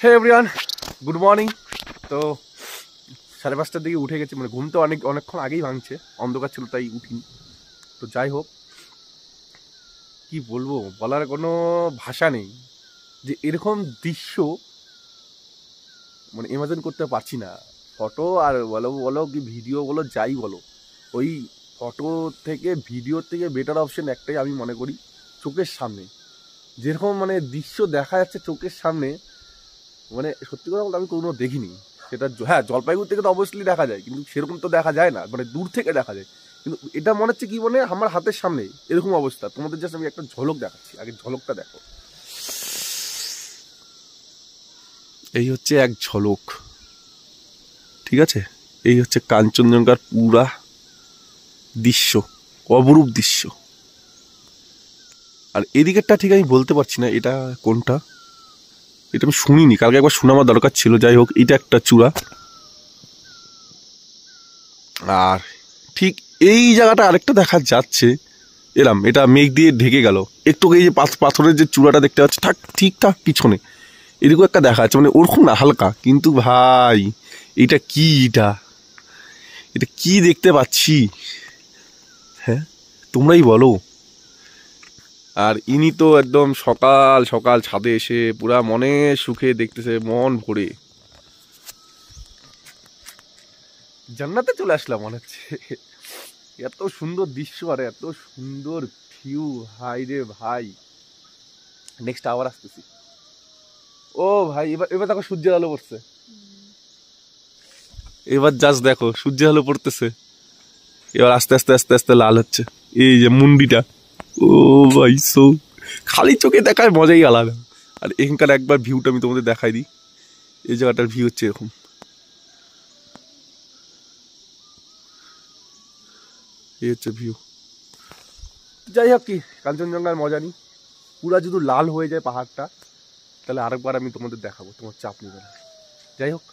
হে everyone, good morning. তো 5:30টার দিকে উঠে গেছি, মানে ঘুম তো অনেকক্ষণ আগেই ভাঙছে, অন্ধকার ছিল তাই উঠিনি। তো যাই হোক, কি বলবো, বলার কোনো ভাষা নেই যে এরকম দৃশ্য মানে ইমাজিন করতে পারছি না। ফটো আর বলো বলো কি ভিডিও বলো, যাই বলো, ওই ফটো থেকে ভিডিওর থেকে বেটার অপশন একটাই আমি মনে করি, চোখের সামনে যেরকম মানে দৃশ্য দেখা যাচ্ছে চোখের সামনে, মানে সত্যি কথা বলতে আমি কোনো দেখিনি সেটা। হ্যাঁ, জলপাইগুড়ি থেকে তো অবশ্যই দেখা যায়, কিন্তু সেরকম তো দেখা যায় না, মানে দূর থেকে দেখা যায়। কিন্তু এটা মনে হচ্ছে কি, মানে আমার হাতের সামনে এরকম অবস্থা। তোমাদের জাস্ট আমি একটা ঝলক দেখাচ্ছি, আগে ঝলকটা দেখো। এই হচ্ছে এক ঝলক, ঠিক আছে? এই হচ্ছে কাঞ্চনজঙ্ঘার পুরা দৃশ্য, অপরূপ দৃশ্য। আর এদিকেরটা ঠিক আমি বলতে পারছি না এটা কোনটা, এটা আমি শুনিনি, কালকে একবার শোনা আমার দরকার ছিল। যাই হোক, এটা একটা চূড়া। আর ঠিক এই জায়গাটা আরেকটা দেখা যাচ্ছে এরম, এটা মেঘ দিয়ে ঢেকে গেল একটু। এই যে পাথরের যে চূড়াটা দেখতে পাচ্ছি ঠিকঠাক পিছনে এদিকেও একটা দেখা যাচ্ছে, মানে ওরকম না, হালকা। কিন্তু ভাই এটা কি, এটা কি দেখতে পাচ্ছি, হ্যাঁ তোমরাই বলো। আর ইনি তো একদম সকাল সকাল ছাদে এসে পুরা মনে সুখে দেখতেছে, মন ভরে জান্নাতে চলে আসলাম মনে হচ্ছে। এত সুন্দর দৃশ্য আর এত সুন্দর ভিউ, ভাই রে ভাই। নেক্সট আবার আসতেছি। ও ভাই, এবার এবার দেখো সূর্যের আলো পড়ছে, এবার জাস্ট দেখো সূর্যের আলো পড়তেছে। এবার আস্তে আস্তে আস্তে আস্তে লাল হচ্ছে এই যে মুন্ডিটা। ও ভাই, খালি চোখে দেখার মজাই আলাদা। আর এখানকার একবার ভিউটা আমি তোমাদের দেখাই দিই। এই জায়গাটার ভিউ হচ্ছে এরকম, এই হচ্ছে ভিউ। যাই হোক, কি কাঞ্চনজঙ্ঘার মজা নিই। পুরা যদি লাল হয়ে যায় পাহাড়টা, তাহলে আরেকবার আমি তোমাদের দেখাবো, তোমার চাপ নেবে না। যাই হোক,